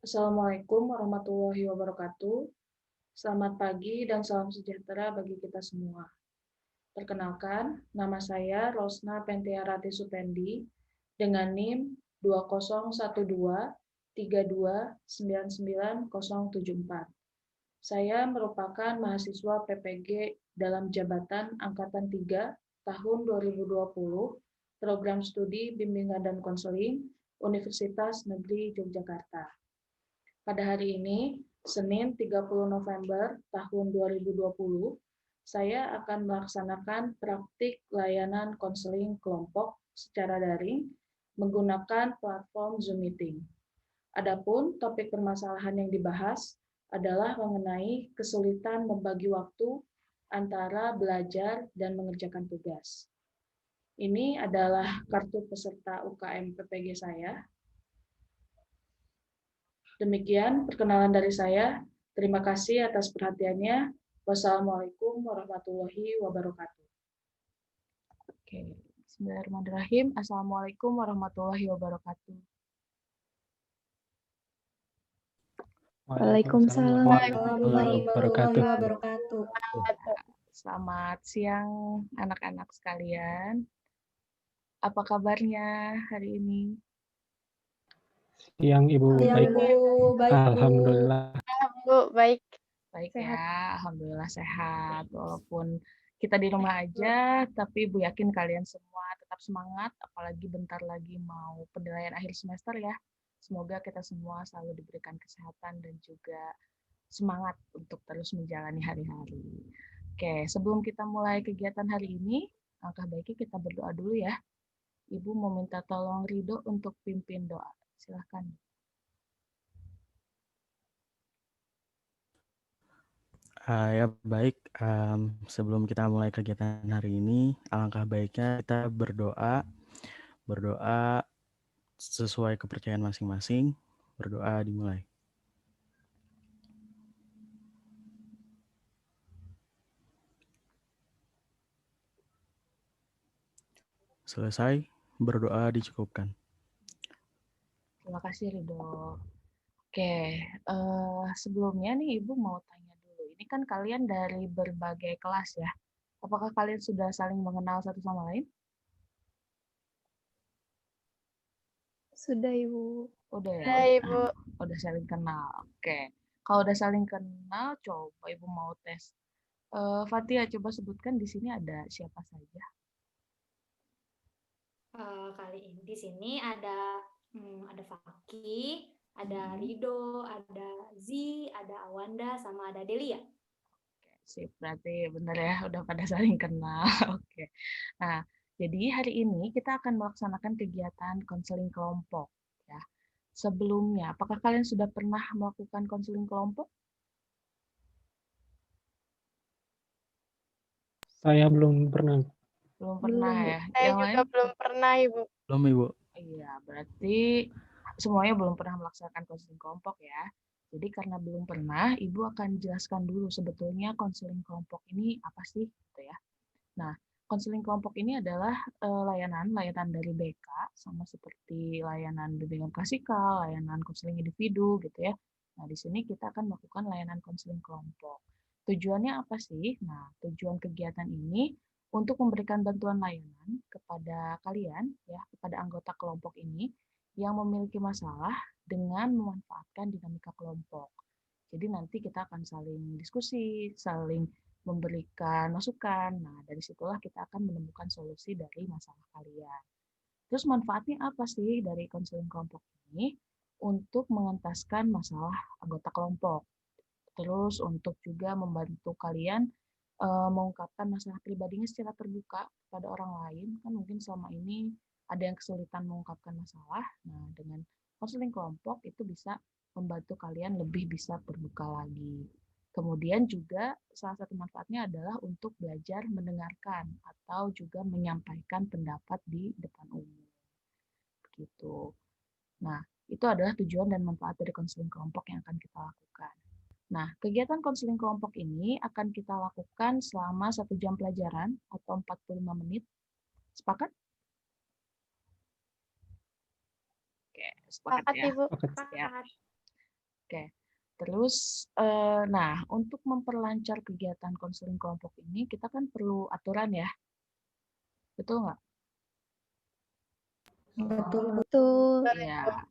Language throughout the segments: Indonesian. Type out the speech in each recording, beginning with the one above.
Assalamualaikum warahmatullahi wabarakatuh. Selamat pagi dan salam sejahtera bagi kita semua. Perkenalkan, nama saya Rosna Pentiarati Supendi dengan NIM 201232999074. Saya merupakan mahasiswa PPG dalam jabatan Angkatan 3 tahun 2020, Program Studi Bimbingan dan Konseling Universitas Negeri Yogyakarta. Pada hari ini, Senin 30 November tahun 2020, saya akan melaksanakan praktik layanan konseling kelompok secara daring menggunakan platform Zoom Meeting. Adapun topik permasalahan yang dibahas adalah mengenai kesulitan membagi waktu antara belajar dan mengerjakan tugas. Ini adalah kartu peserta UKM PPG saya. Demikian perkenalan dari saya. Terima kasih atas perhatiannya. Wassalamualaikum warahmatullahi wabarakatuh. Oke, Bismillahirrahmanirrahim. Assalamualaikum warahmatullahi wabarakatuh. Waalaikumsalam warahmatullahi wabarakatuh. wabarakatuh. Selamat siang anak-anak sekalian. Apa kabarnya hari ini? Siang Ibu, Siang baik. Bu, baik Bu. Alhamdulillah. Bu, baik. Baik Sehat. ya, alhamdulillah sehat. Walaupun kita di rumah aja, tapi Ibu yakin kalian semua tetap semangat, apalagi bentar lagi mau penilaian akhir semester ya. Semoga kita semua selalu diberikan kesehatan dan juga semangat untuk terus menjalani hari-hari. Oke, sebelum kita mulai kegiatan hari ini, langkah baiknya kita berdoa dulu ya. Ibu mau minta tolong Ridho untuk pimpin doa. Silahkan. Ya baik, sebelum kita mulai kegiatan hari ini, alangkah baiknya kita berdoa sesuai kepercayaan masing-masing. Berdoa dimulai. Selesai, berdoa dicukupkan. Terima kasih Ridho. Oke, sebelumnya nih Ibu mau tanya dulu. Ini kan kalian dari berbagai kelas ya. Apakah kalian sudah saling mengenal satu sama lain? Sudah, Ibu. Udah ya? Sudah, Ibu. Udah saling kenal. Oke. Kalau udah saling kenal, coba Ibu mau tes. Fatia, coba sebutkan di sini ada siapa saja. Kali ini di sini ada Faki, ada Rido, ada Zi, ada Awanda, sama ada Delia. Oke, sip. Berarti benar ya, udah pada saling kenal. Oke. Nah, jadi hari ini kita akan melaksanakan kegiatan konseling kelompok. Ya. Sebelumnya, apakah kalian sudah pernah melakukan konseling kelompok? Saya belum pernah. Belum pernah Bu. ya? Saya Yang juga lain? belum pernah, Ibu. Belum Ibu. Iya, berarti semuanya belum pernah melaksanakan konseling kelompok ya. Jadi karena belum pernah, Ibu akan jelaskan dulu sebetulnya konseling kelompok ini apa sih, gitu ya. Nah, konseling kelompok ini adalah layanan dari BK, sama seperti layanan bimbingan klasikal, layanan konseling individu, gitu ya. Nah, di sini kita akan melakukan layanan konseling kelompok. Tujuannya apa sih? Nah, tujuan kegiatan ini untuk memberikan bantuan layanan kepada kalian, ya, kepada anggota kelompok ini yang memiliki masalah dengan memanfaatkan dinamika kelompok. Jadi nanti kita akan saling diskusi, saling memberikan masukan. Nah, dari situlah kita akan menemukan solusi dari masalah kalian. Terus manfaatnya apa sih dari konseling kelompok ini? Untuk mengentaskan masalah anggota kelompok. Terus untuk juga membantu kalian mengungkapkan masalah pribadinya secara terbuka kepada orang lain. Kan mungkin selama ini ada yang kesulitan mengungkapkan masalah. Nah, dengan konseling kelompok itu bisa membantu kalian lebih bisa terbuka lagi. Kemudian juga salah satu manfaatnya adalah untuk belajar mendengarkan atau juga menyampaikan pendapat di depan umum. Begitu. Nah, itu adalah tujuan dan manfaat dari konseling kelompok yang akan kita lakukan. Nah, kegiatan konseling kelompok ini akan kita lakukan selama 1 jam pelajaran atau 45 menit. Sepakat? Oke, sepakat Sepakat, ya. Ibu. Ya. Oke. Terus, nah untuk memperlancar kegiatan konseling kelompok ini kita kan perlu aturan ya, betul nggak? Betul, Bu. Betul. Iya.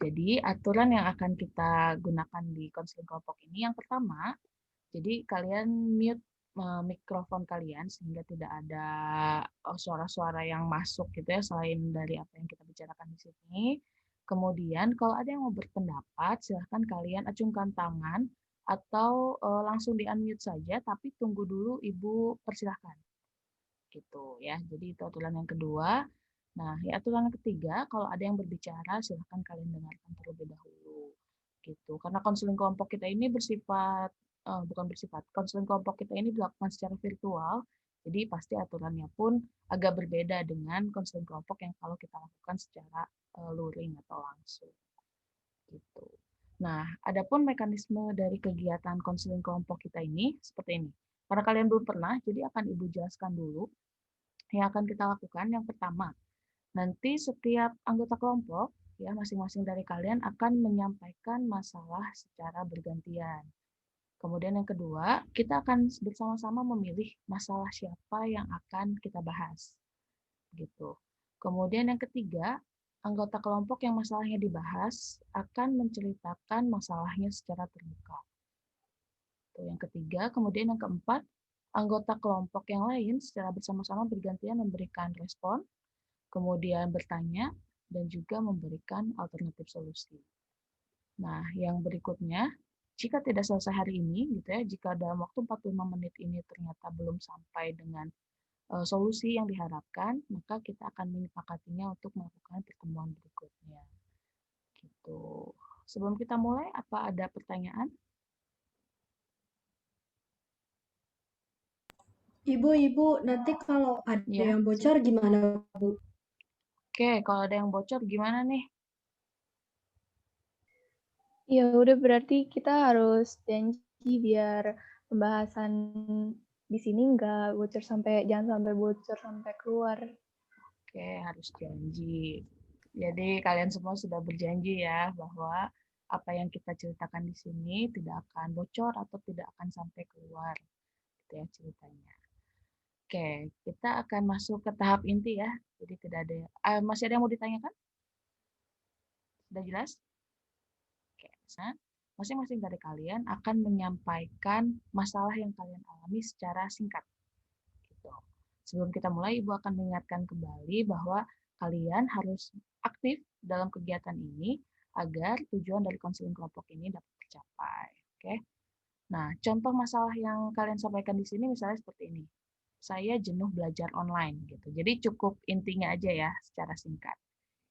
Jadi aturan yang akan kita gunakan di konseling kelompok ini yang pertama, jadi kalian mute mikrofon kalian sehingga tidak ada suara-suara yang masuk gitu ya selain dari apa yang kita bicarakan di sini. Kemudian kalau ada yang mau berpendapat silahkan kalian acungkan tangan atau langsung di-unmute saja tapi tunggu dulu Ibu persilahkan. Gitu ya. Jadi itu aturan yang kedua. Nah, ya aturan yang ketiga, kalau ada yang berbicara silahkan kalian dengarkan terlebih dahulu. Gitu. Karena konseling kelompok kita ini bukan bersifat, konseling kelompok kita ini dilakukan secara virtual, jadi pasti aturannya pun agak berbeda dengan konseling kelompok yang kalau kita lakukan secara luring atau langsung. Gitu. Nah, adapun mekanisme dari kegiatan konseling kelompok kita ini seperti ini. Karena kalian belum pernah, jadi akan Ibu jelaskan dulu yang akan kita lakukan. Yang pertama, nanti setiap anggota kelompok, ya masing-masing dari kalian akan menyampaikan masalah secara bergantian. Kemudian yang kedua, kita akan bersama-sama memilih masalah siapa yang akan kita bahas. Gitu. Kemudian yang ketiga, anggota kelompok yang masalahnya dibahas akan menceritakan masalahnya secara terbuka. Itu yang ketiga, kemudian yang keempat, anggota kelompok yang lain secara bersama-sama bergantian memberikan respon, kemudian bertanya, dan juga memberikan alternatif solusi. Nah, yang berikutnya, jika tidak selesai hari ini, gitu ya, jika dalam waktu 45 menit ini ternyata belum sampai dengan solusi yang diharapkan, maka kita akan menyepakatinya untuk melakukan pertemuan berikutnya. Gitu. Sebelum kita mulai, apa ada pertanyaan? Ibu, nanti kalau ada Ya. yang bocor gimana, Bu? Oke, kalau ada yang bocor gimana nih? Ya udah berarti kita harus janji biar pembahasan di sini jangan sampai bocor sampai keluar. Oke, harus janji. Jadi kalian semua sudah berjanji ya bahwa apa yang kita ceritakan di sini tidak akan bocor atau tidak akan sampai keluar. Gitu ya ceritanya. Oke, kita akan masuk ke tahap inti ya. Jadi tidak ada masih ada yang mau ditanyakan? Sudah jelas? Oke, nah, masing-masing dari kalian akan menyampaikan masalah yang kalian alami secara singkat. Gitu. Sebelum kita mulai, Ibu akan mengingatkan kembali bahwa kalian harus aktif dalam kegiatan ini agar tujuan dari konseling kelompok ini dapat tercapai. Oke. Nah, contoh masalah yang kalian sampaikan di sini misalnya seperti ini. Saya jenuh belajar online gitu. Jadi cukup intinya aja ya secara singkat.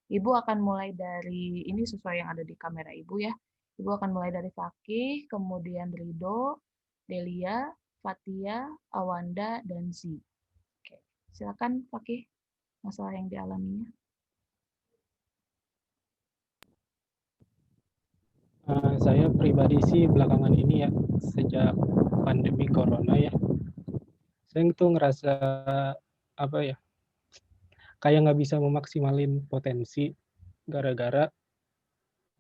Ibu akan mulai dari ini sesuai yang ada di kamera Ibu ya. Ibu akan mulai dari Fakih, kemudian Rido, Delia, Fatia, Awanda, dan Z. Oke, silakan Fakih masalah yang dialaminya. Saya pribadi sih belakangan ini ya, sejak pandemi corona ya, saya tuh ngerasa apa ya, kayak nggak bisa memaksimalin potensi gara-gara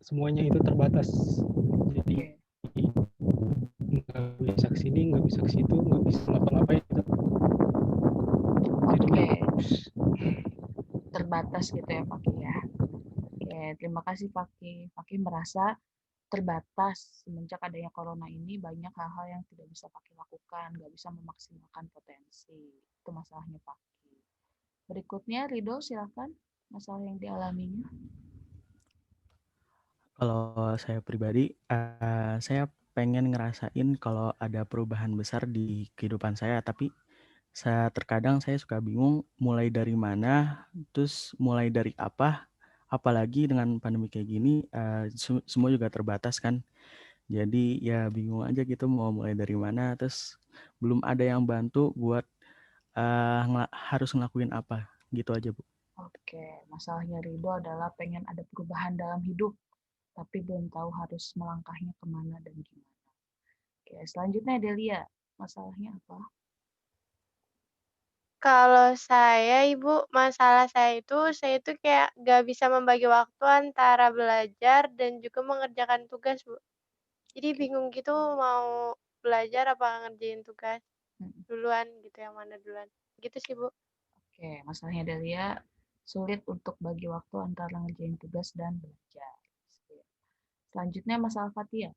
semuanya itu terbatas. Jadi nggak bisa ke sini, nggak bisa ke situ, nggak bisa ngapa-ngapain gitu. Jadinya Terbatas gitu ya Fakih ya. Oke, terima kasih Fakih. Fakih merasa terbatas semenjak adanya corona ini banyak hal-hal yang tidak bisa Fakih lakukan, nggak bisa memaksimalkan potensi. Itu masalahnya Fakih. Berikutnya Rido silakan masalah yang dialaminya. Kalau saya pribadi, saya pengen ngerasain kalau ada perubahan besar di kehidupan saya, tapi terkadang saya suka bingung mulai dari mana, terus mulai dari apa, apalagi dengan pandemi kayak gini, semua juga terbatas kan. Jadi ya bingung aja gitu mau mulai dari mana, terus belum ada yang bantu buat harus ngelakuin apa, gitu aja Bu. Oke, masalahnya Rido adalah pengen ada perubahan dalam hidup, tapi belum tahu harus melangkahnya kemana dan gimana. Oke, selanjutnya Delia, masalahnya apa? Kalau saya, Ibu, masalah saya itu kayak nggak bisa membagi waktu antara belajar dan juga mengerjakan tugas, Bu. Jadi bingung gitu mau belajar apa ngerjain tugas Mm. duluan gitu, yang mana duluan. Gitu sih, Bu. Oke, masalahnya Delia sulit untuk bagi waktu antara ngerjain tugas dan belajar. Selanjutnya masalah Fatia.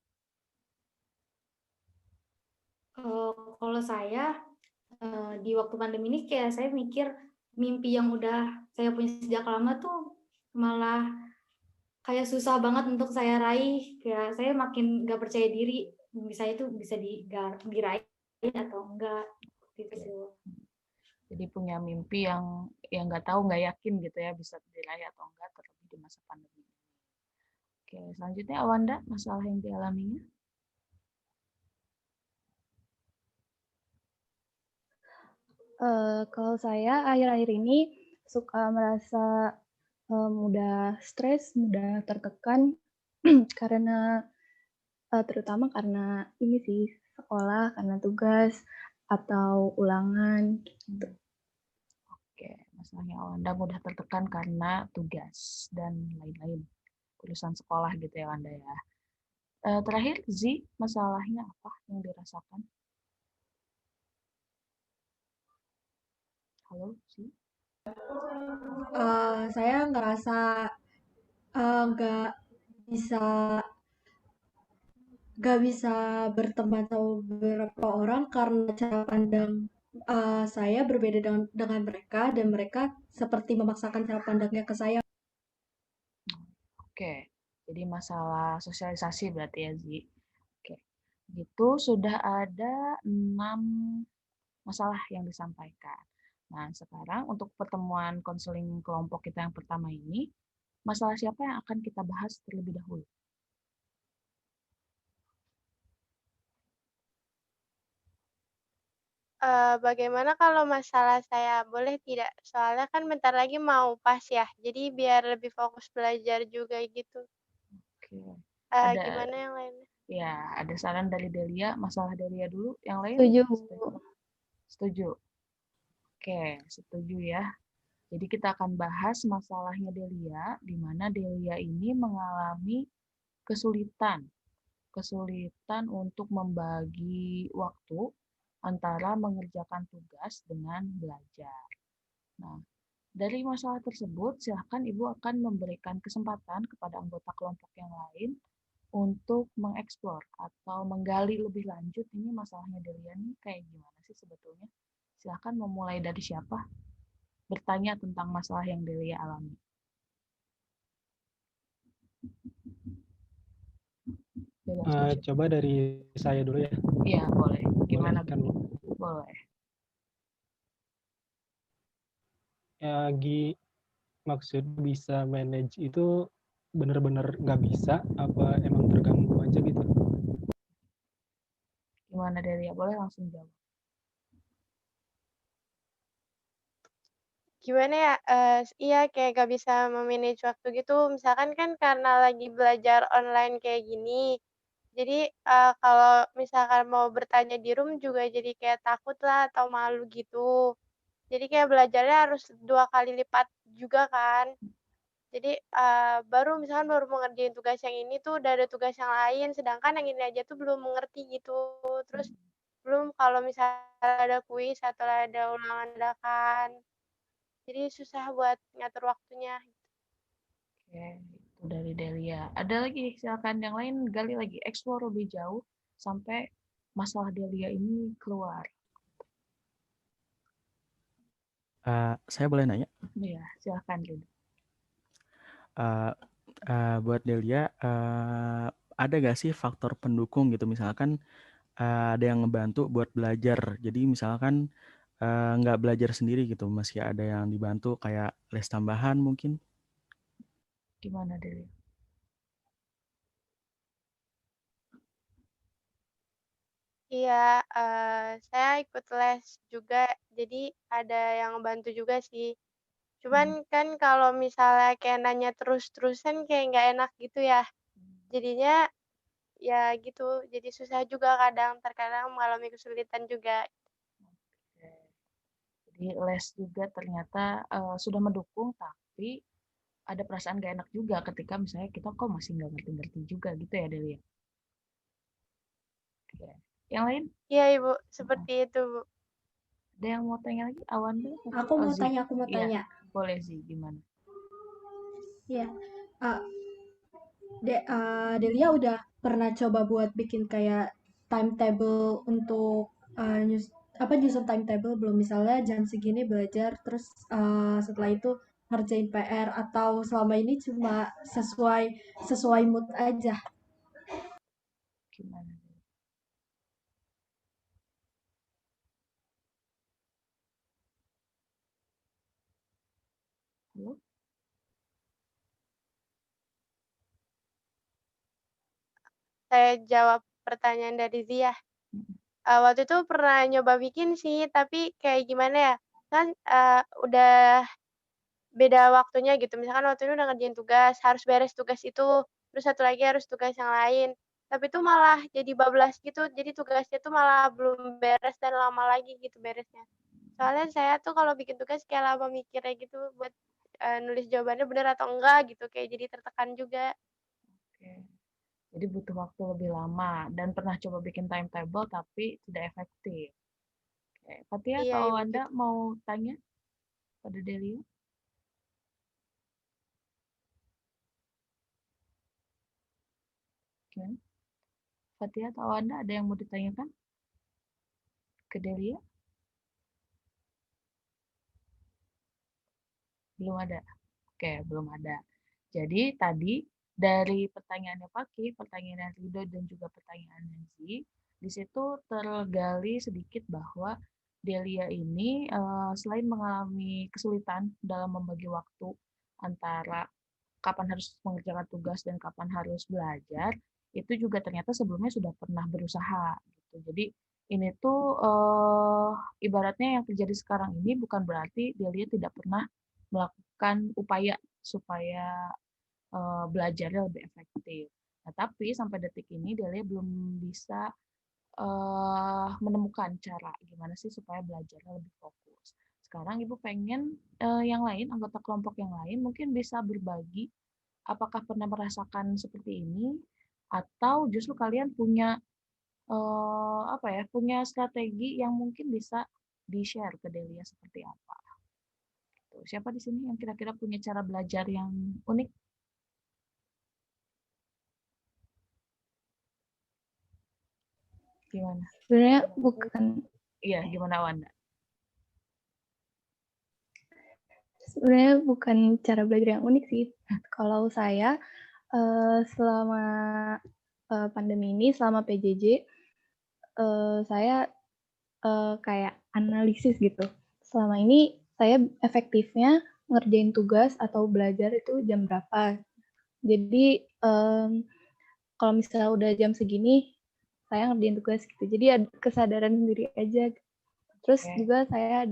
Kalau saya di waktu pandemi ini kayak saya mikir mimpi yang udah saya punya sejak lama tuh malah kayak susah banget untuk saya raih. Kayak saya makin nggak percaya diri mimpi saya itu bisa diraih atau enggak gitu sih. Jadi punya mimpi yang nggak tahu, nggak yakin gitu ya bisa diraih atau enggak, terlebih di masa pandemi ini. Oke, selanjutnya Awanda, masalah yang dialaminya. Kalau saya akhir-akhir ini suka merasa mudah stres, mudah tertekan karena terutama karena ini sih sekolah, karena tugas atau ulangan gitu. Oke, masalahnya Awanda mudah tertekan karena tugas dan lain-lain, urusan sekolah gitu ya Wanda ya. Terakhir Z, masalahnya apa yang dirasakan? Halo Z. Saya ngerasa nggak bisa berteman sama beberapa orang karena cara pandang saya berbeda dengan mereka dan mereka seperti memaksakan cara pandangnya ke saya. Oke, jadi masalah sosialisasi berarti ya Zi. Oke, gitu sudah ada 6 masalah yang disampaikan. Nah, sekarang untuk pertemuan konseling kelompok kita yang pertama ini, masalah siapa yang akan kita bahas terlebih dahulu? Bagaimana kalau masalah saya, boleh tidak? Soalnya kan bentar lagi mau UPAS ya, jadi biar lebih fokus belajar juga gitu. Oke, ada Gimana yang lainnya? ya, ada saran dari Delia, masalah Delia dulu, yang lain Setuju, Bu. setuju. Oke, setuju ya. Jadi kita akan bahas masalahnya Delia, di mana Delia ini mengalami kesulitan untuk membagi waktu antara mengerjakan tugas dengan belajar. Nah, dari masalah tersebut, silahkan Ibu akan memberikan kesempatan kepada anggota kelompok yang lain untuk mengeksplor atau menggali lebih lanjut ini masalahnya Delia nih kayak gimana sih sebetulnya. Silahkan memulai dari siapa? Bertanya tentang masalah yang Delia alami. Coba dari saya dulu ya. Iya, boleh. Gimana? Boleh kan, Bu? Boleh. Ya, maksud bisa manage itu benar-benar nggak bisa, apa emang terganggu aja gitu? Gimana Delia? Boleh langsung jawab. Gimana ya, iya kayak gak bisa memanage waktu gitu. Misalkan kan karena lagi belajar online kayak gini, jadi, kalau misalkan mau bertanya di room juga jadi kayak takut lah atau malu gitu. Jadi kayak belajarnya harus 2 kali lipat juga kan. Jadi, baru mau ngerjain tugas yang ini tuh udah ada tugas yang lain, sedangkan yang ini aja tuh belum mengerti gitu. Terus belum kalau misalnya ada kuis atau ada ulangan dadakan. Jadi susah buat ngatur waktunya. Oke, itu dari Delia. Ada lagi, silakan yang lain gali lagi, explore lebih jauh sampai masalah Delia ini keluar. Saya boleh nanya? Iya, silakan Lida. Buat Delia, ada gak sih faktor pendukung gitu? Misalkan ada yang ngebantu buat belajar. Jadi misalkan nggak belajar sendiri gitu, masih ada yang dibantu kayak les tambahan mungkin? Gimana Delia? Iya, saya ikut les juga, jadi ada yang bantu juga sih. Cuman kan kalau misalnya kayak nanya terus-terusan kayak nggak enak gitu ya. Jadinya ya gitu, jadi susah juga terkadang mengalami kesulitan juga. Oke. Jadi les juga ternyata sudah mendukung, tapi ada perasaan gak enak juga ketika misalnya kita kok masih nggak ngerti-ngerti juga gitu ya Delia. Oke. Yang lain? Iya, Ibu, seperti itu, Bu. Ada yang mau tanya lagi? Awanda? Aku mau Zi. tanya, Iya, boleh sih. Gimana? Ya, Delia udah pernah coba buat bikin kayak timetable untuk nyusun timetable belum, misalnya jam segini belajar terus setelah itu ngerjain PR, atau selama ini cuma sesuai mood aja? Gimana? Halo? Saya jawab pertanyaan dari Zia. Waktu itu pernah nyoba bikin sih, tapi kayak gimana ya, kan, udah beda waktunya gitu. Misalkan waktu itu udah ngerjain tugas, harus beres tugas itu, terus satu lagi harus tugas yang lain. Tapi itu malah jadi bablas gitu, jadi tugasnya tuh malah belum beres dan lama lagi gitu beresnya. Soalnya saya tuh kalau bikin tugas kayak lama mikirnya gitu buat, nulis jawabannya bener atau enggak gitu, kayak jadi tertekan juga. Oke. Jadi butuh waktu lebih lama dan pernah coba bikin timetable tapi tidak efektif. Oke. Fatia Iya, atau Ibu, Anda gitu. mau tanya pada Delia? Oke. Fatia atau Anda ada yang mau ditanyakan ke Delia? Belum ada. Oke, belum ada. Jadi tadi dari pertanyaannya Paki, pertanyaan Rido dan juga pertanyaan Nancy, di situ tergali sedikit bahwa Delia ini selain mengalami kesulitan dalam membagi waktu antara kapan harus mengerjakan tugas dan kapan harus belajar, itu juga ternyata sebelumnya sudah pernah berusaha gitu. Jadi ini tuh ibaratnya yang terjadi sekarang ini bukan berarti Delia tidak pernah melakukan upaya supaya belajarnya lebih efektif. Nah, tapi sampai detik ini Delia belum bisa menemukan cara gimana sih supaya belajarnya lebih fokus. Sekarang Ibu pengen yang lain, anggota kelompok yang lain mungkin bisa berbagi apakah pernah merasakan seperti ini atau justru kalian punya apa ya, punya strategi yang mungkin bisa di-share ke Delia seperti apa? Tuh, siapa di sini yang kira-kira punya cara belajar yang unik? Gimana? Sebenarnya bukan Iya, gimana Wanda? sebenarnya bukan cara belajar yang unik sih. Kalau saya selama pandemi ini, selama PJJ, saya kayak analisis gitu. Selama ini saya efektifnya ngerjain tugas atau belajar itu jam berapa. Jadi kalau misalnya udah jam segini, saya ngerjain tugas gitu. Jadi ada kesadaran sendiri aja. Terus juga saya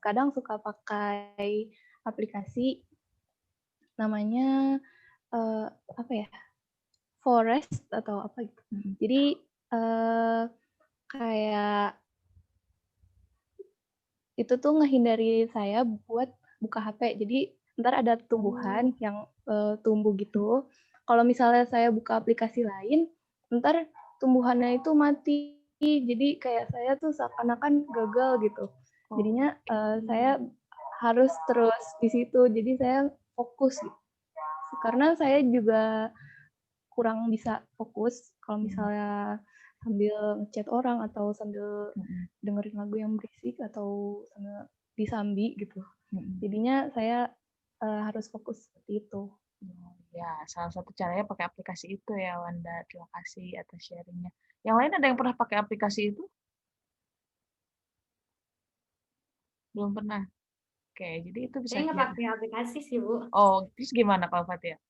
kadang suka pakai aplikasi namanya apa ya, Forest atau apa gitu. Jadi kayak itu tuh ngehindari saya buat buka HP. Jadi ntar ada tumbuhan yang tumbuh gitu. Kalau misalnya saya buka aplikasi lain, ntar tumbuhannya itu mati. Jadi kayak saya tuh seakan-akan gagal gitu. Jadinya saya harus terus di situ. Jadi saya fokus gitu. Karena saya juga kurang bisa fokus kalau misalnya sambil ngechat orang atau sambil dengerin lagu yang berisik atau sambil disambi gitu. Jadinya saya harus fokus seperti itu. Ya, salah satu caranya pakai aplikasi itu ya, Wanda. Terima kasih atas sharingnya. Yang lain ada yang pernah pakai aplikasi itu? Belum pernah. Oke, jadi itu bisa Saya nggak pakai aplikasi sih, Bu. Oh, terus gimana kalau Fatia? Kalau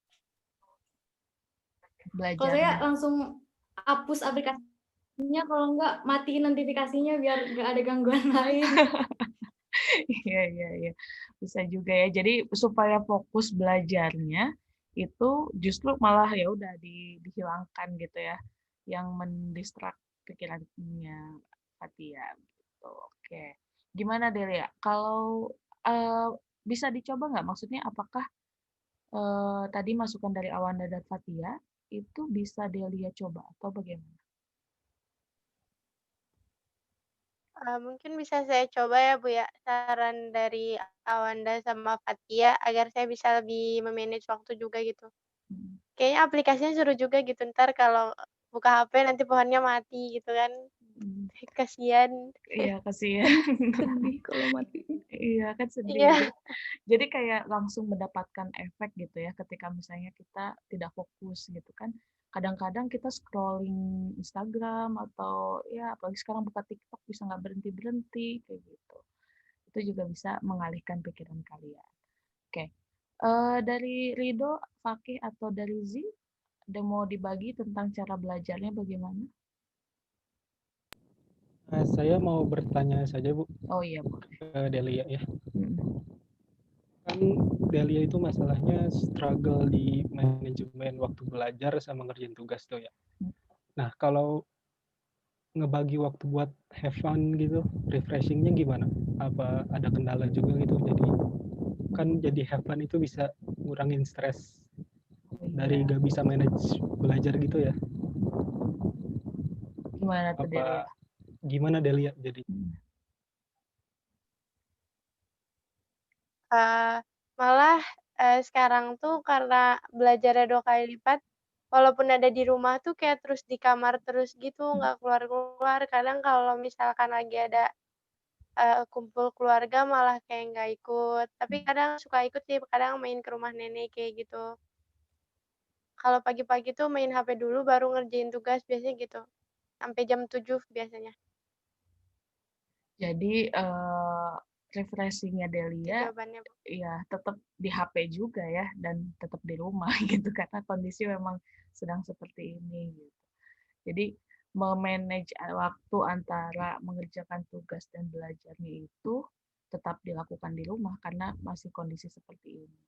saya Belajarnya. langsung hapus aplikasinya, kalau nggak matiin notifikasinya biar nggak ada gangguan lain. Iya, iya, iya. Bisa juga ya. Jadi supaya fokus belajarnya itu justru malah ya udah dihilangkan gitu ya. Yang mendistrak pikirannya Fatia gitu. Oke. Gimana Delia? Kalau bisa dicoba nggak? Maksudnya apakah tadi masukan dari Awanda dan Fatia itu bisa Delia coba atau bagaimana? Mungkin bisa saya coba ya, Bu, ya, saran dari Awanda sama Fathia agar saya bisa lebih me-manage waktu juga gitu. Mhm. Kayaknya aplikasinya seru juga gitu, entar kalau buka HP nanti pohonnya mati gitu kan, Mhm. kasihan. Iya, kasihan. Sedih kalau mati. Iya, kan sedih. Iya, Jadi kayak langsung mendapatkan efek gitu ya ketika misalnya kita tidak fokus gitu kan. Kadang-kadang kita scrolling Instagram atau ya apalagi sekarang buka TikTok bisa nggak berhenti-berhenti kayak gitu. Itu juga bisa mengalihkan pikiran kalian. Oke. Dari Rido, Fakih atau dari Z, ada mau dibagi tentang cara belajarnya bagaimana? Saya mau bertanya saja Bu Oh iya, boleh. ke Delia ya. Mm-mm. Kan Delia itu masalahnya struggle di manajemen waktu belajar sama ngerjain tugas tuh ya. Nah, kalau ngebagi waktu buat have fun gitu, refreshingnya gimana? Apa ada kendala juga gitu? Jadi kan jadi have fun itu bisa ngurangin stres Oh dari iya. gak bisa manage belajar gitu ya. Gimana tuh Delia? Apa gimana Delia jadi? Mm. eee, malah, sekarang tuh karena belajarnya 2 kali lipat, walaupun ada di rumah tuh kayak terus di kamar terus gitu, nggak keluar-keluar. Kadang kalau misalkan lagi ada, kumpul keluarga malah kayak nggak ikut, tapi kadang suka ikut sih, kadang main ke rumah nenek kayak gitu. Kalau pagi-pagi tuh main HP dulu baru ngerjain tugas, biasanya gitu, sampai jam 7 biasanya. Jadi refreshing-nya Itu Delia jawabannya, Bu. ya tetap di HP juga ya dan tetap di rumah gitu karena kondisi memang sedang seperti ini gitu. Jadi me-manage waktu antara mengerjakan tugas dan belajarnya itu tetap dilakukan di rumah karena masih kondisi seperti ini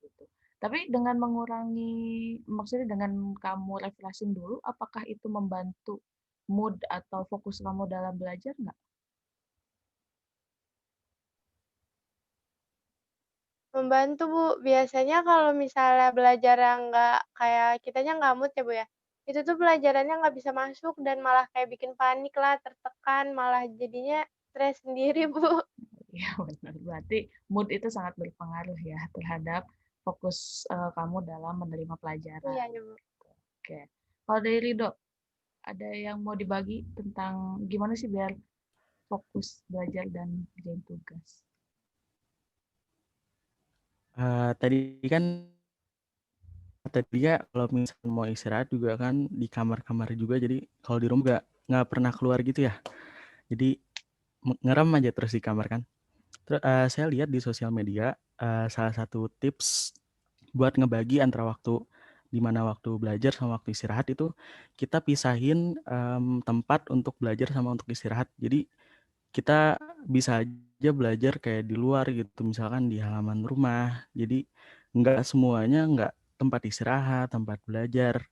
gitu. Tapi dengan mengurangi maksudnya dengan kamu refreshing dulu apakah itu membantu mood atau fokus kamu dalam belajar nggak? Membantu, Bu. Biasanya kalau misalnya belajar yang nggak kayak kitanya nggak mood ya, Bu, ya, itu tuh pelajarannya nggak bisa masuk dan malah kayak bikin panik lah, tertekan, malah jadinya stres sendiri, Bu. Iya benar. Berarti mood itu sangat berpengaruh ya terhadap fokus kamu dalam menerima pelajaran. Iya ya, Bu. Oke. Kalau dari Rido, ada yang mau dibagi tentang gimana sih biar fokus belajar dan kerjain tugas? Tadi kan ya kalau misalnya mau istirahat juga kan di kamar-kamar juga, jadi kalau di rumah nggak pernah keluar gitu ya. Jadi ngerem aja terus di kamar kan. Terus saya lihat di sosial media salah satu tips buat ngebagi antara waktu di mana waktu belajar sama waktu istirahat itu kita pisahin tempat untuk belajar sama untuk istirahat. Jadi kita bisa aja belajar kayak di luar gitu, misalkan di halaman rumah. Jadi nggak semuanya nggak tempat istirahat, tempat belajar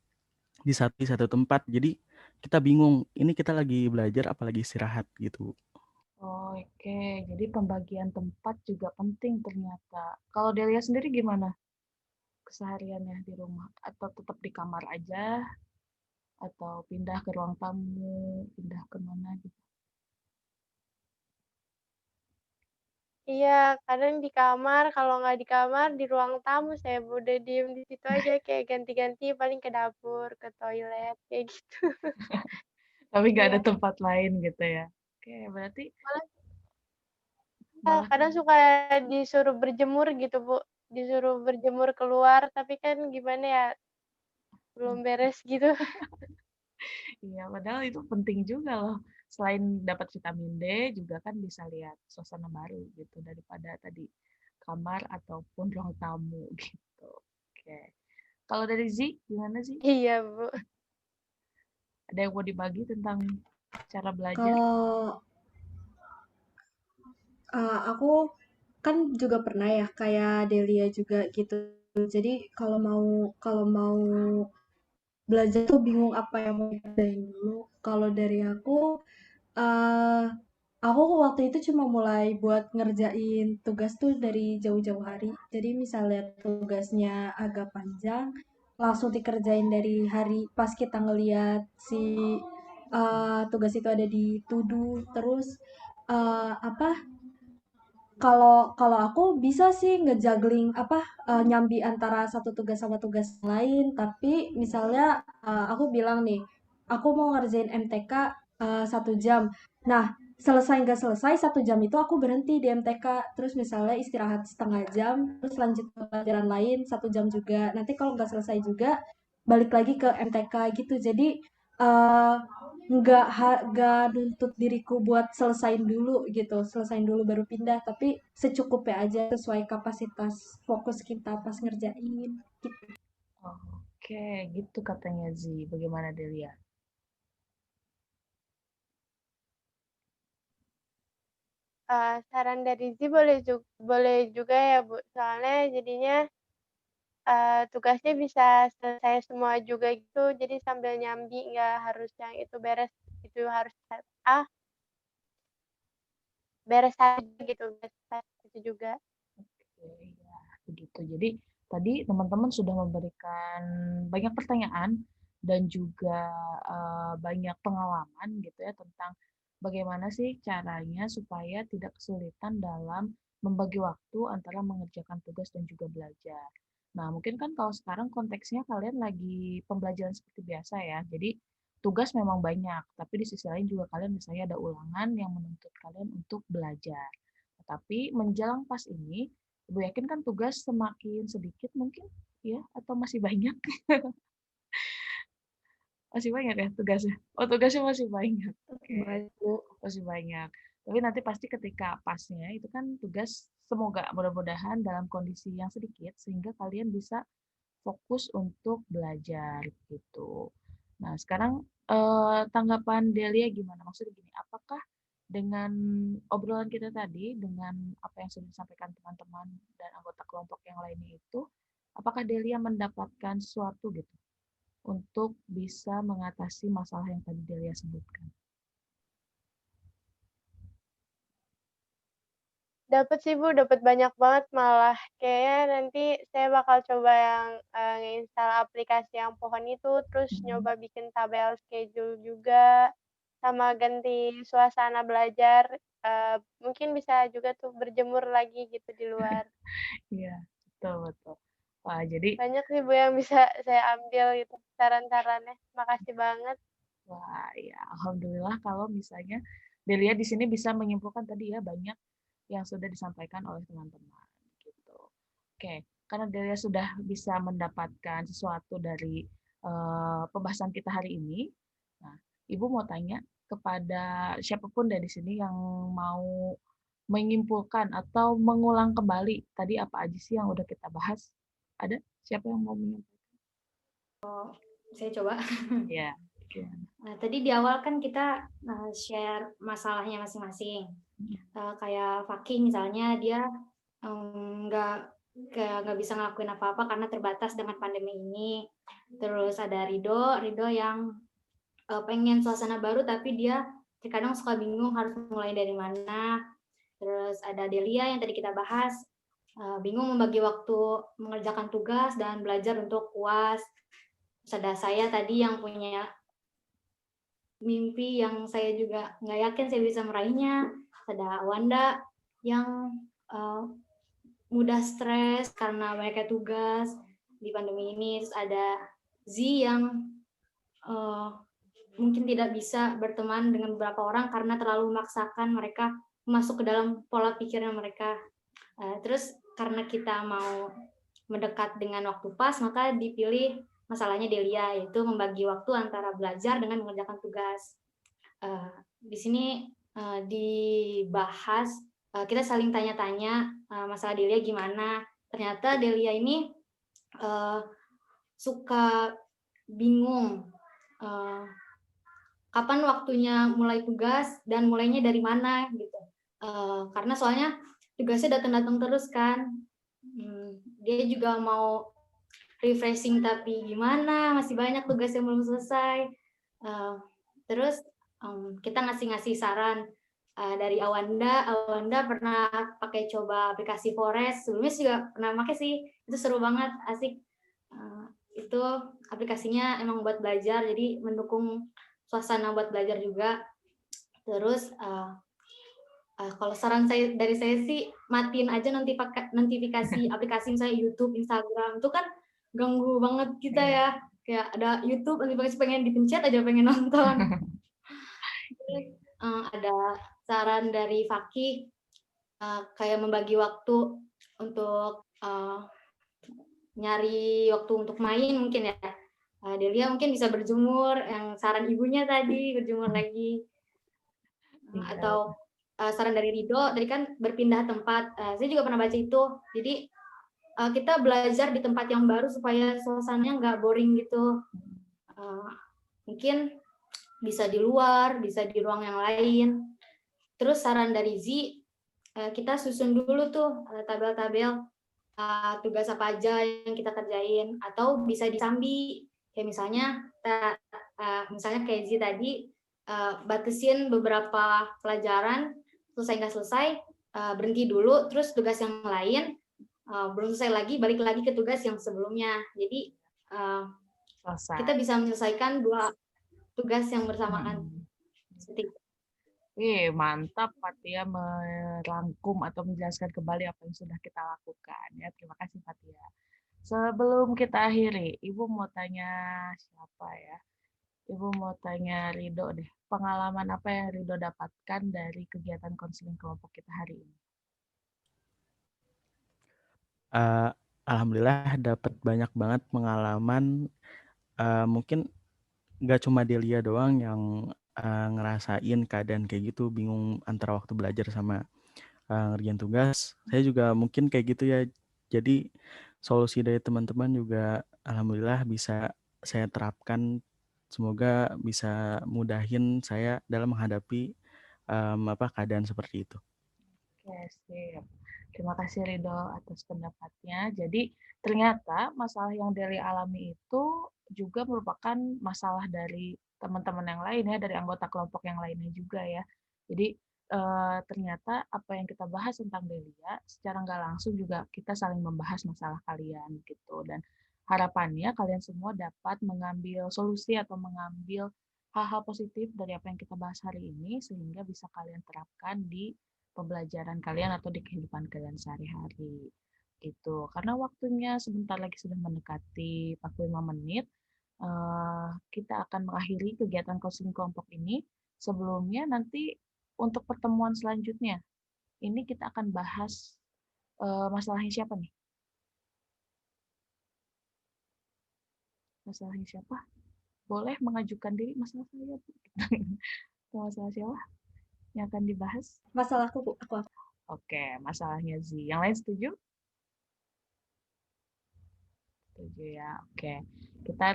di satu tempat. Jadi kita bingung, ini kita lagi belajar apalagi istirahat gitu. Oke, jadi pembagian tempat juga penting ternyata. Kalau Delia sendiri gimana kesehariannya di rumah? Atau tetap di kamar aja? Atau pindah ke ruang tamu? Pindah ke mana gitu? Iya, kadang di kamar, kalau nggak di kamar, di ruang tamu saya, Bu. Udah diem di situ aja, kayak ganti-ganti paling ke dapur, ke toilet, kayak gitu. Tapi nggak ada Iya. tempat lain gitu ya? Oke, berarti Malah malah kadang suka disuruh berjemur gitu, Bu. Disuruh berjemur keluar, tapi kan gimana ya, belum beres gitu. iya, padahal itu penting juga loh. Selain dapat vitamin D, juga kan bisa lihat suasana baru gitu daripada tadi kamar ataupun ruang tamu gitu. Oke. Kalau dari Z, gimana sih? Iya, Bu. Ada yang mau dibagi tentang cara belajar? Kalau aku kan juga pernah ya kayak Delia juga gitu. Jadi kalau mau belajar tuh bingung apa yang mau dikerjain dulu. Kalau dari eh aku waktu itu cuma mulai buat ngerjain tugas tuh dari jauh-jauh hari. Jadi misalnya tugasnya agak panjang, langsung dikerjain dari hari pas kita ngeliat si tugas itu ada di to-do. Terus apa, kalau kalau aku bisa sih ngejuggling nyambi antara satu tugas sama tugas lain. Tapi misalnya aku bilang nih, aku mau ngerjain MTK 1 jam. Nah, selesai nggak selesai 1 jam itu aku berhenti di MTK. Terus misalnya istirahat setengah jam, terus lanjut ke pelajaran lain 1 jam juga. Nanti kalau nggak selesai juga balik lagi ke MTK gitu. Jadi eh, nggak nuntut diriku buat selesain dulu gitu, selesain dulu baru pindah, tapi secukupnya aja sesuai kapasitas fokus kita pas ngerjain gitu. Oke, gitu katanya Zi. Bagaimana Delia? Saran dari Zi boleh juga ya Bu, soalnya jadinya tugasnya bisa selesai semua juga gitu, jadi sambil nyambi nggak harus yang itu beres, itu harus beres aja gitu, beres itu juga. Oke, ya, begitu. Jadi tadi teman-teman sudah memberikan banyak pertanyaan dan juga banyak pengalaman gitu ya tentang bagaimana sih caranya supaya tidak kesulitan dalam membagi waktu antara mengerjakan tugas dan juga belajar. Nah, mungkin kan kalau sekarang konteksnya kalian lagi pembelajaran seperti biasa ya. Jadi tugas memang banyak, tapi di sisi lain juga kalian misalnya ada ulangan yang menuntut kalian untuk belajar. Tapi menjelang pas ini, Ibu yakin kan tugas semakin sedikit mungkin ya atau masih banyak? Masih banyak ya tugasnya? Oh, tugasnya masih banyak. Oke, masih banyak. Tapi nanti pasti ketika pasnya itu kan tugas semoga mudah-mudahan dalam kondisi yang sedikit sehingga kalian bisa fokus untuk belajar gitu. Nah, sekarang tanggapan Delia gimana? Maksudnya gini, apakah dengan obrolan kita tadi, dengan apa yang sudah disampaikan teman-teman dan anggota kelompok yang lainnya itu, apakah Delia mendapatkan sesuatu gitu untuk bisa mengatasi masalah yang tadi Delia sebutkan? Dapat sih Bu, dapat banyak banget malah. Kayaknya nanti saya bakal coba yang ngeinstall aplikasi yang pohon itu, terus nyoba bikin tabel schedule juga, sama ganti suasana belajar. Mungkin bisa juga tuh berjemur lagi gitu di luar. Iya, betul betul. Wah, jadi Banyak sih Bu yang bisa saya ambil gitu saran-sarannya. Makasih banget. wah, ya alhamdulillah kalau misalnya Delia di sini bisa menyimpulkan tadi ya banyak yang sudah disampaikan oleh teman-teman gitu. Oke, karena Delia sudah bisa mendapatkan sesuatu dari pembahasan kita hari ini. Nah, Ibu mau tanya kepada siapapun dari sini yang mau menyimpulkan atau mengulang kembali tadi apa aja sih yang udah kita bahas? Ada? Siapa yang mau menyampaikan? Saya coba. Ya. Nah, tadi di awal kan kita share masalahnya masing-masing. Kayak Fakih misalnya dia nggak bisa ngelakuin apa-apa karena terbatas dengan pandemi ini. Terus ada Rido yang pengen suasana baru tapi dia terkadang suka bingung harus mulai dari mana. Terus ada Delia yang tadi kita bahas, bingung membagi waktu mengerjakan tugas dan belajar untuk UAS. Terus ada saya tadi yang punya mimpi yang saya juga nggak yakin saya bisa meraihnya. Ada Wanda yang mudah stres karena banyaknya tugas di pandemi ini. Terus ada Z yang mungkin tidak bisa berteman dengan beberapa orang karena terlalu memaksakan mereka masuk ke dalam pola pikirnya mereka. Terus karena kita mau mendekat dengan waktu pas, maka dipilih masalahnya Delia, yaitu membagi waktu antara belajar dengan mengerjakan tugas. Di sini dibahas, kita saling tanya-tanya masalah Delia gimana. Ternyata Delia ini suka bingung kapan waktunya mulai tugas dan mulainya dari mana gitu. Karena soalnya tugasnya datang-datang terus kan. Dia juga mau refreshing tapi gimana, masih banyak tugas yang belum selesai. Terus kita ngasih saran dari Awanda pernah pakai coba aplikasi Forest, sebelumnya juga pernah pakai sih, itu seru banget, asik. Itu aplikasinya emang buat belajar, jadi mendukung suasana buat belajar juga. Terus kalau saran dari saya sih matiin aja notifikasi aplikasi misalnya YouTube, Instagram itu kan ganggu banget kita ya. Kayak ada YouTube notifikasi pengen dipencet aja pengen nonton. Terus ada saran dari Fakih kayak membagi waktu untuk nyari waktu untuk main mungkin ya. Delia mungkin bisa berjemur, yang saran ibunya tadi berjemur lagi. Atau saran dari Rido tadi kan berpindah tempat. Saya juga pernah baca itu. Jadi kita belajar di tempat yang baru supaya suasananya nggak boring gitu. Mungkin bisa di luar, bisa di ruang yang lain. Terus saran dari Z, kita susun dulu tuh tabel-tabel tugas apa aja yang kita kerjain, atau bisa disambi. Kayak misalnya kayak Z tadi, batasin beberapa pelajaran, selesai nggak selesai, berhenti dulu, terus tugas yang lain, belum selesai lagi, balik lagi ke tugas yang sebelumnya. Jadi kita bisa menyelesaikan 2 tugas yang bersamaan. Seperti itu. Mantap Fatia merangkum atau menjelaskan kembali apa yang sudah kita lakukan ya. Terima kasih Fatia. Sebelum kita akhiri, Ibu mau tanya siapa ya? Ibu mau tanya Rido deh. Pengalaman apa yang Rido dapatkan dari kegiatan konseling kelompok kita hari ini? Alhamdulillah dapat banyak banget pengalaman. Mungkin nggak cuma Delia doang yang ngerasain keadaan kayak gitu, bingung antara waktu belajar sama ngerjain tugas. Saya juga mungkin kayak gitu ya. Jadi solusi dari teman-teman juga alhamdulillah bisa saya terapkan. Semoga bisa mudahin saya dalam menghadapi keadaan seperti itu. Oke, sip. Terima kasih Rido atas pendapatnya. Jadi ternyata masalah yang Deli alami itu juga merupakan masalah dari teman-teman yang lain ya, dari anggota kelompok yang lainnya juga ya. Jadi ternyata apa yang kita bahas tentang Delia secara nggak langsung juga kita saling membahas masalah kalian gitu. Dan harapannya kalian semua dapat mengambil solusi atau mengambil hal-hal positif dari apa yang kita bahas hari ini sehingga bisa kalian terapkan di pembelajaran kalian atau di kehidupan kalian sehari-hari gitu. Karena waktunya sebentar lagi sudah mendekati 45 menit, kita akan mengakhiri kegiatan konseling kelompok ini. Sebelumnya nanti untuk pertemuan selanjutnya, ini kita akan bahas masalahnya siapa nih? Masalahnya siapa? Boleh mengajukan diri masalah saya. Masalah siapa yang akan dibahas? Masalahku, Bu. Aku. Oke, masalahnya Z. Yang lain setuju? Setuju ya. Oke. Kita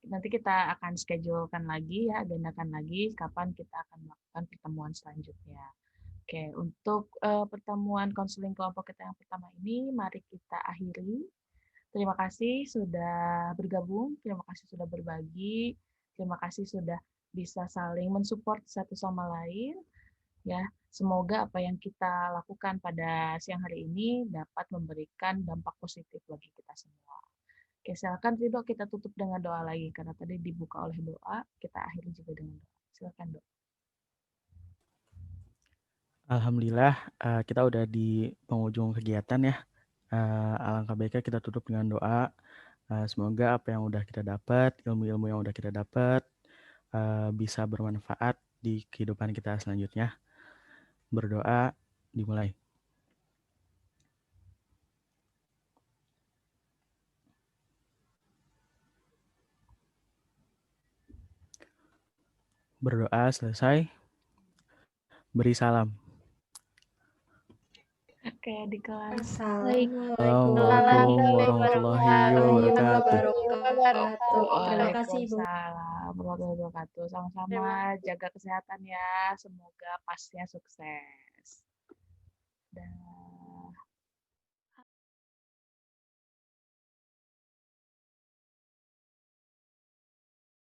nanti kita akan schedulekan lagi ya, agendakan lagi kapan kita akan melakukan pertemuan selanjutnya. Oke, untuk pertemuan konseling kelompok kita yang pertama ini, mari kita akhiri. Terima kasih sudah bergabung, terima kasih sudah berbagi, terima kasih sudah bisa saling mensupport satu sama lain. Ya, semoga apa yang kita lakukan pada siang hari ini dapat memberikan dampak positif bagi kita semua. Oke, silakan Ridho, kita tutup dengan doa lagi karena tadi dibuka oleh doa, kita akhiri juga dengan doa. Silakan, Dok. Alhamdulillah kita udah di penghujung kegiatan ya. Alangkah baiknya kita tutup dengan doa. Semoga apa yang udah kita dapat, ilmu-ilmu yang udah kita dapat bisa bermanfaat di kehidupan kita selanjutnya. Berdoa, dimulai. Berdoa selesai, beri salam. Oke, di kelas. Assalamualaikum warahmatullahi wabarakatuh. Terima kasih, Bu. Waalaikumsalam warahmatullahi wabarakatuh. Sama-sama jaga kesehatan ya. Semoga pasnya sukses. Dan